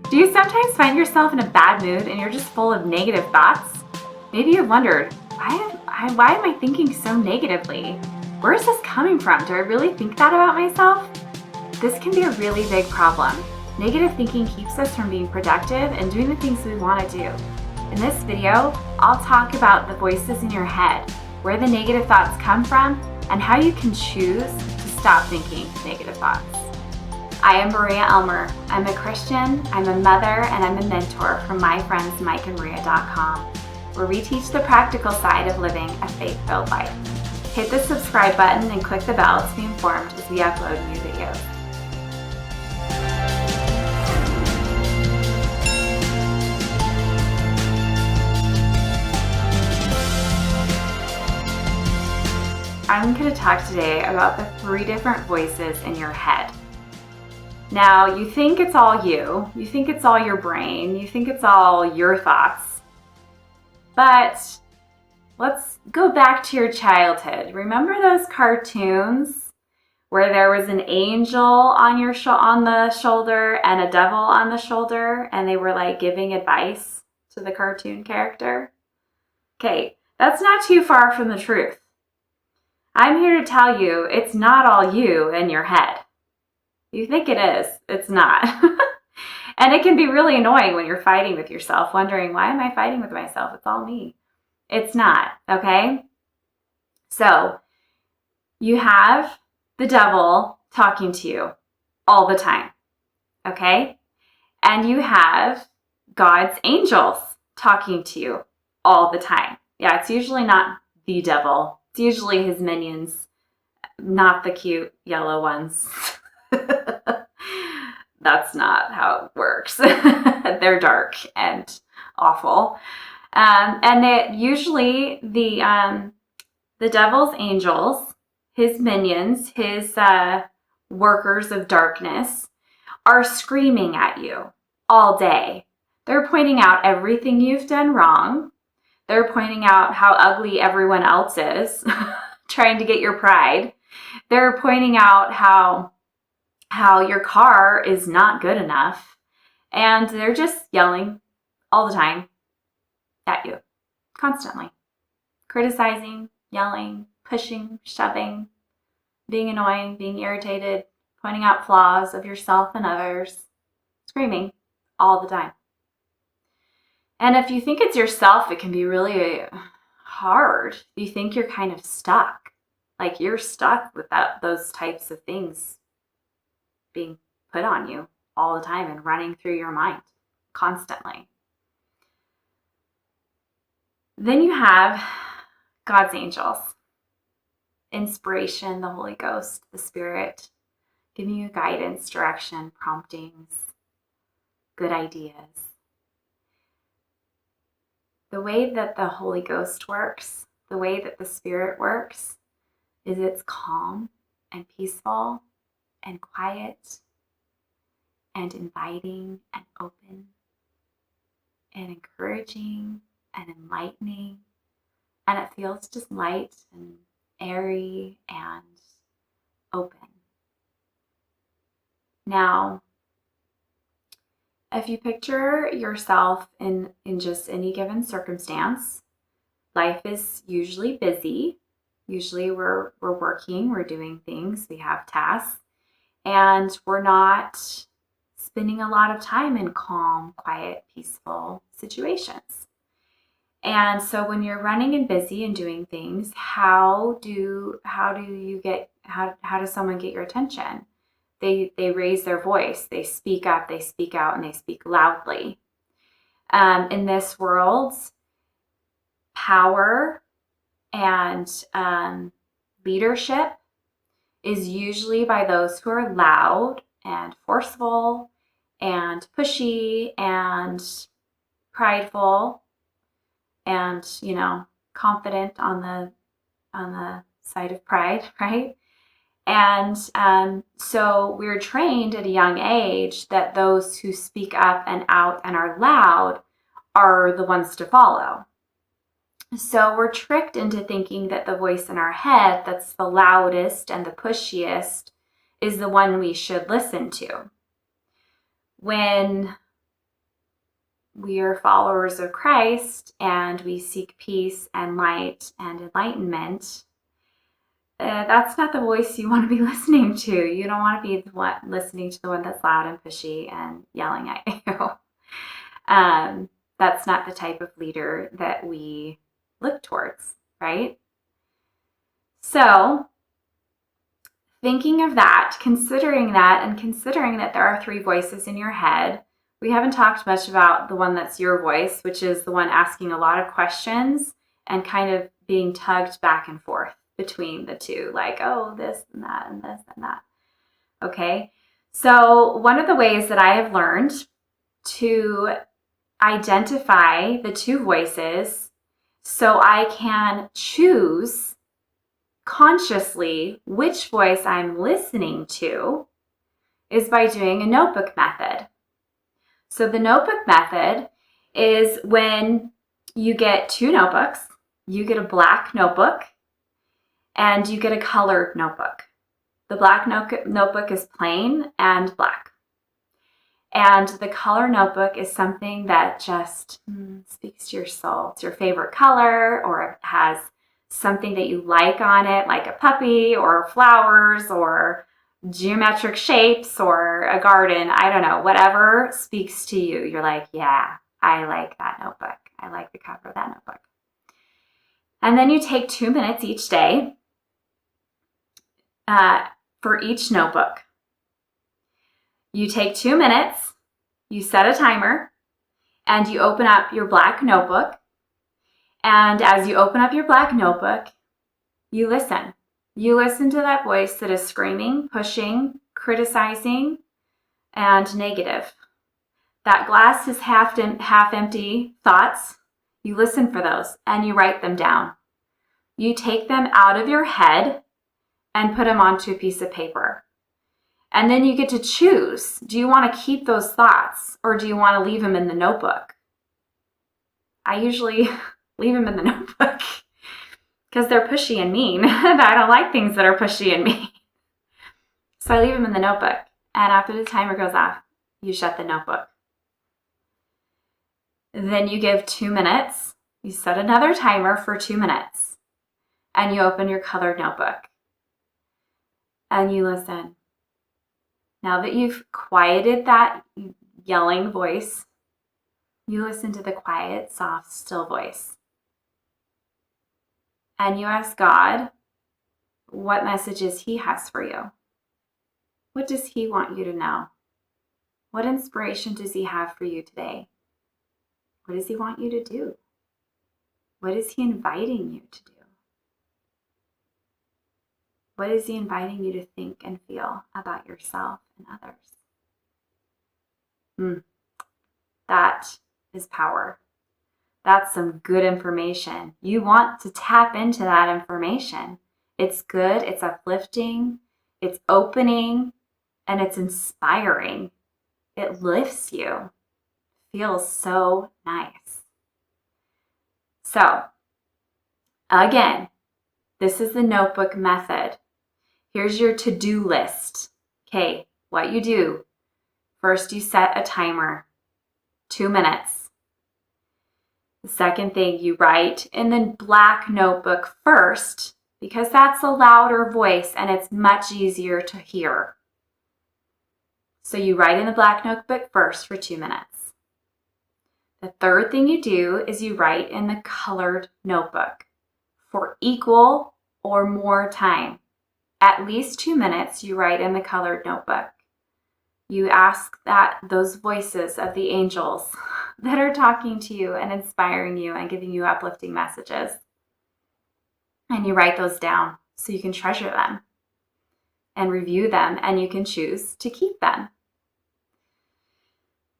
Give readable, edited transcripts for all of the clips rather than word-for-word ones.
Do you sometimes find yourself in a bad mood and you're just full of negative thoughts? Maybe you've wondered, why am I thinking so negatively? Where is this coming from? Do I really think that about myself? This can be a really big problem. Negative thinking keeps us from being productive and doing the things we want to do. In this video, I'll talk about the voices in your head, where the negative thoughts come from, and how you can choose to stop thinking negative thoughts. I am Maria Elmer. I'm a Christian, I'm a mother, and I'm a mentor from myfriendsmikeandmaria.com, where we teach the practical side of living a faith-filled life. Hit the subscribe button and click the bell to be informed as we upload new videos. I'm going to talk today about the 3 different voices in your head. Now, you think it's all you think it's all your brain, you think it's all your thoughts, but let's go back to your childhood. Remember those cartoons where there was an angel on on the shoulder and a devil on the shoulder, and they were like giving advice to the cartoon character? Okay, that's not too far from the truth. I'm here to tell you it's not all you in your head. You think it is, it's not. And it can be really annoying when you're fighting with yourself, wondering, why am I fighting with myself? It's all me. It's not, okay? So, you have the devil talking to you all the time, okay? And you have God's angels talking to you all the time. Yeah, it's usually not the devil. It's usually his minions, not the cute yellow ones. That's not how it works. They're dark and awful. And usually the devil's angels, his minions, his workers of darkness, are screaming at you all day. They're pointing out everything you've done wrong. They're pointing out how ugly everyone else is, trying to get your pride. They're pointing out how your car is not good enough. And they're just yelling all the time at you, constantly. Criticizing, yelling, pushing, shoving, being annoying, being irritated, pointing out flaws of yourself and others, screaming all the time. And if you think it's yourself, it can be really hard. You think you're kind of stuck. Like you're stuck with those types of things being put on you all the time and running through your mind constantly. Then you have God's angels, inspiration, the Holy Ghost, the Spirit, giving you guidance, direction, promptings, good ideas. The way that the Holy Ghost works, the way that the Spirit works, is it's calm and peaceful and quiet and inviting and open and encouraging and enlightening. And it feels just light and airy and open. Now, if you picture yourself in just any given circumstance, life is usually busy. Usually we're working, we're doing things, we have tasks, and we're not spending a lot of time in calm, quiet, peaceful situations. And so when you're running and busy and doing things, how does someone get your attention? They raise their voice, they speak up, they speak out, and they speak loudly. In this world, power and leadership is usually by those who are loud and forceful and pushy and prideful and, confident on the side of pride, right? And so we're trained at a young age that those who speak up and out and are loud are the ones to follow. So we're tricked into thinking that the voice in our head that's the loudest and the pushiest is the one we should listen to. When we are followers of Christ and we seek peace and light and enlightenment, that's not the voice you want to be listening to. You don't want to be the one listening to the one that's loud and pushy and yelling at you. That's not the type of leader that we look towards, right? So, thinking of that, considering that, and considering that there are 3 voices in your head, we haven't talked much about the one that's your voice, which is the one asking a lot of questions and kind of being tugged back and forth between the two, like, oh, this and that and this and that. Okay, so one of the ways that I have learned to identify the 2 voices so I can choose consciously which voice I'm listening to is by doing a notebook method. So the notebook method is when you get 2 notebooks, you get a black notebook and you get a colored notebook. The black notebook is plain and black. And the color notebook is something that just speaks to your soul. It's your favorite color, or it has something that you like on it, like a puppy or flowers or geometric shapes or a garden. I don't know, whatever speaks to you. You're like, yeah, I like that notebook. I like the cover of that notebook. And then you take 2 minutes each day for each notebook. You take 2 minutes, you set a timer, and you open up your black notebook. And as you open up your black notebook, you listen. You listen to that voice that is screaming, pushing, criticizing, and negative. That glass is half empty thoughts. You listen for those and you write them down. You take them out of your head and put them onto a piece of paper. And then you get to choose, do you want to keep those thoughts or do you want to leave them in the notebook? I usually leave them in the notebook because they're pushy and mean. I don't like things that are pushy and mean. So I leave them in the notebook. And after the timer goes off, you shut the notebook. Then you give 2 minutes. You set another timer for 2 minutes. And you open your colored notebook. And you listen. Now that you've quieted that yelling voice, you listen to the quiet, soft, still voice. And you ask God what messages He has for you. What does He want you to know? What inspiration does He have for you today? What does He want you to do? What is He inviting you to do? What is He inviting you to think and feel about yourself and others? That is power. That's some good information. You want to tap into that information. It's good, it's uplifting, it's opening, and it's inspiring. It lifts you. Feels so nice. So, again, this is the notebook method. Here's your to-do list. Okay, what you do. First, you set a timer, 2 minutes. The second thing, you write in the black notebook first, because that's a louder voice and it's much easier to hear. So you write in the black notebook first for 2 minutes. The third thing you do is you write in the colored notebook for equal or more time. At least 2 minutes you write in the colored notebook. You ask that those voices of the angels that are talking to you and inspiring you and giving you uplifting messages. And you write those down so you can treasure them and review them, and you can choose to keep them.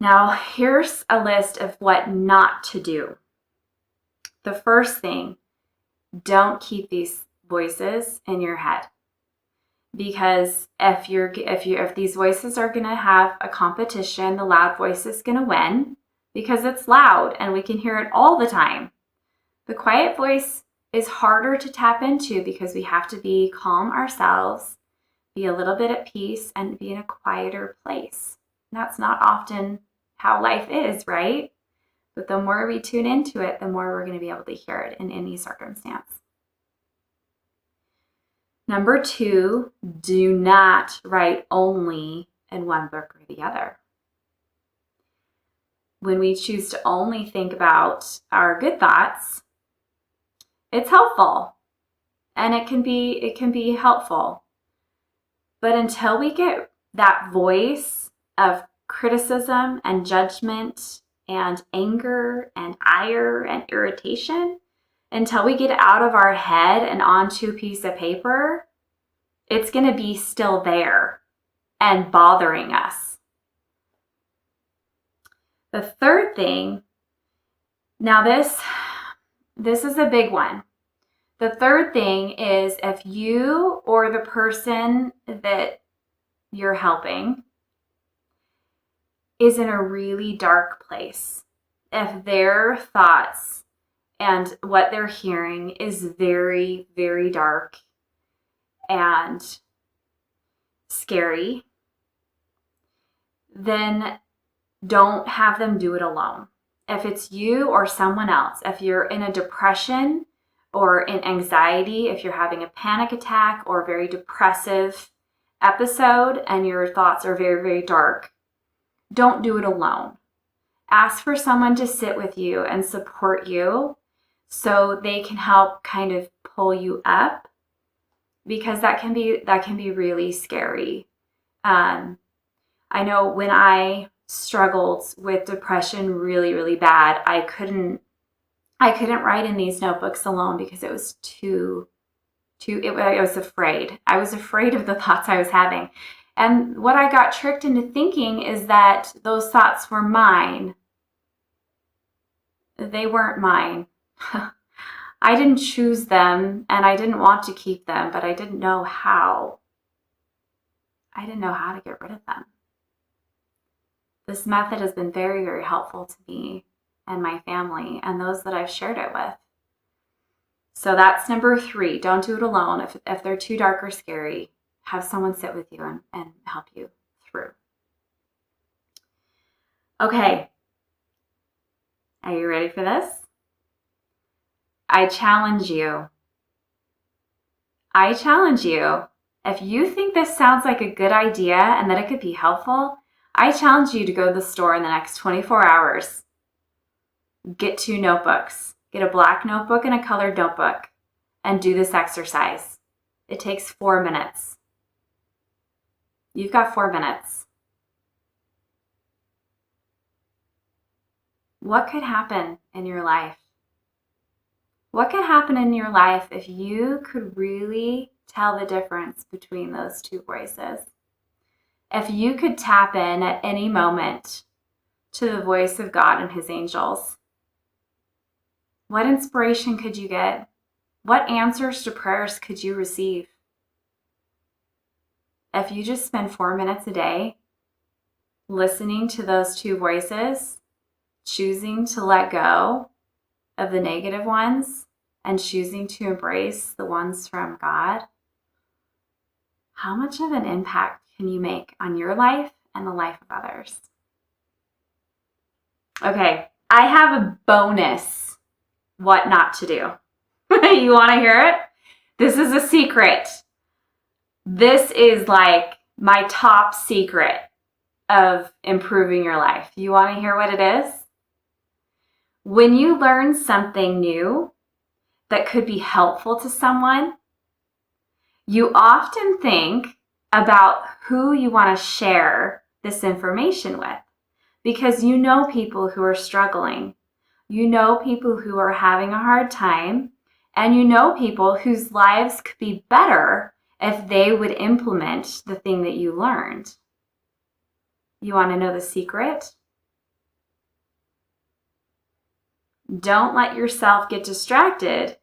Now, here's a list of what not to do. The first thing, don't keep these voices in your head. Because if these voices are going to have a competition, the loud voice is going to win because it's loud and we can hear it all the time. The quiet voice is harder to tap into because we have to be calm ourselves, be a little bit at peace, and be in a quieter place. And that's not often how life is, right? But the more we tune into it, the more we're going to be able to hear it in any circumstance. Number 2, do not write only in one book or the other. When we choose to only think about our good thoughts, it's helpful and it can be helpful. But until we get that voice of criticism and judgment and anger and ire and irritation, until we get out of our head and onto a piece of paper, it's going to be still there and bothering us. The third thing, now this is a big one. The third thing is if you or the person that you're helping is in a really dark place, if their thoughts and what they're hearing is very, very dark and scary, then don't have them do it alone. If it's you or someone else, if you're in a depression or in anxiety, if you're having a panic attack or a very depressive episode and your thoughts are very, very dark, don't do it alone. Ask for someone to sit with you and support you so they can help kind of pull you up, because that can be really scary. I know when I struggled with depression really, really bad, I couldn't write in these notebooks alone because it was I was afraid. I was afraid of the thoughts I was having. And what I got tricked into thinking is that those thoughts were mine. They weren't mine. I didn't choose them and I didn't want to keep them, but I didn't know how. I didn't know how to get rid of them. This method has been very, very helpful to me and my family and those that I've shared it with. So that's number 3. Don't do it alone. If they're too dark or scary, have someone sit with you and help you through. Okay. Are you ready for this? I challenge you. If you think this sounds like a good idea and that it could be helpful, I challenge you to go to the store in the next 24 hours. Get 2 notebooks. Get a black notebook and a colored notebook and do this exercise. It takes 4 minutes. You've got 4 minutes. What could happen in your life? What could happen in your life if you could really tell the difference between those 2 voices? If you could tap in at any moment to the voice of God and his angels, what inspiration could you get? What answers to prayers could you receive? If you just spend 4 minutes a day listening to those 2 voices, choosing to let go of the negative ones and choosing to embrace the ones from God, how much of an impact can you make on your life and the life of others? Okay, I have a bonus what not to do. You want to hear it? This is a secret. This is like my top secret of improving your life. You want to hear what it is? When you learn something new that could be helpful to someone, you often think about who you want to share this information with, because you know people who are struggling. You know people who are having a hard time, and you know people whose lives could be better if they would implement the thing that you learned. You want to know the secret? Don't let yourself get distracted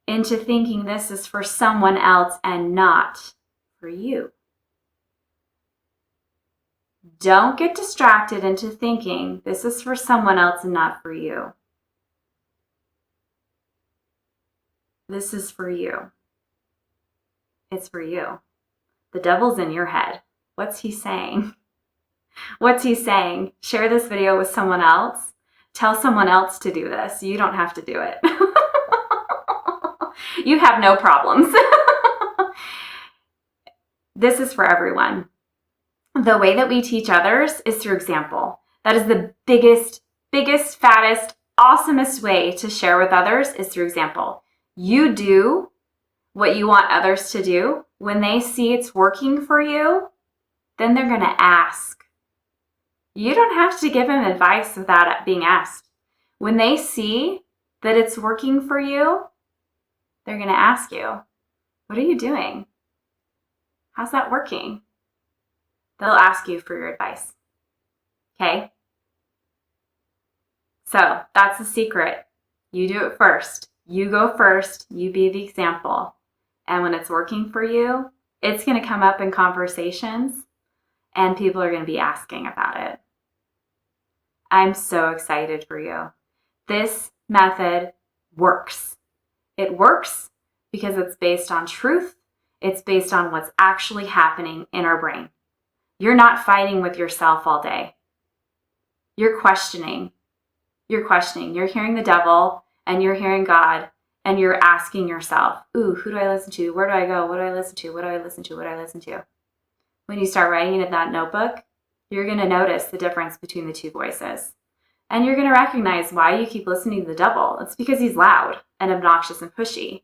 into thinking this is for someone else and not for you. Don't get distracted into thinking this is for someone else and not for you. This is for you. It's for you. The devil's in your head. What's he saying? What's he saying? Share this video with someone else. Tell someone else to do this. You don't have to do it. You have no problems. This is for everyone. The way that we teach others is through example. That is the biggest, fattest, awesomest way to share with others is through example. You do what you want others to do. When they see it's working for you, then they're going to ask. You don't have to give them advice without it being asked. When they see that it's working for you, they're going to ask you, what are you doing? How's that working? They'll ask you for your advice. Okay? So that's the secret. You do it first. You go first. You be the example. And when it's working for you, it's going to come up in conversations and people are going to be asking about it. I'm so excited for you. This method works. It works because it's based on truth. It's based on what's actually happening in our brain. You're not fighting with yourself all day. You're questioning. You're hearing the devil and you're hearing God and you're asking yourself, ooh, who do I listen to? Where do I go? What do I listen to? What do I listen to? What do I listen to? When you start writing in that notebook, you're going to notice the difference between the two voices. And you're going to recognize why you keep listening to the devil. It's because he's loud and obnoxious and pushy.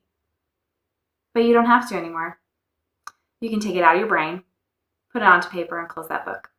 But you don't have to anymore. You can take it out of your brain, put it onto paper, and close that book.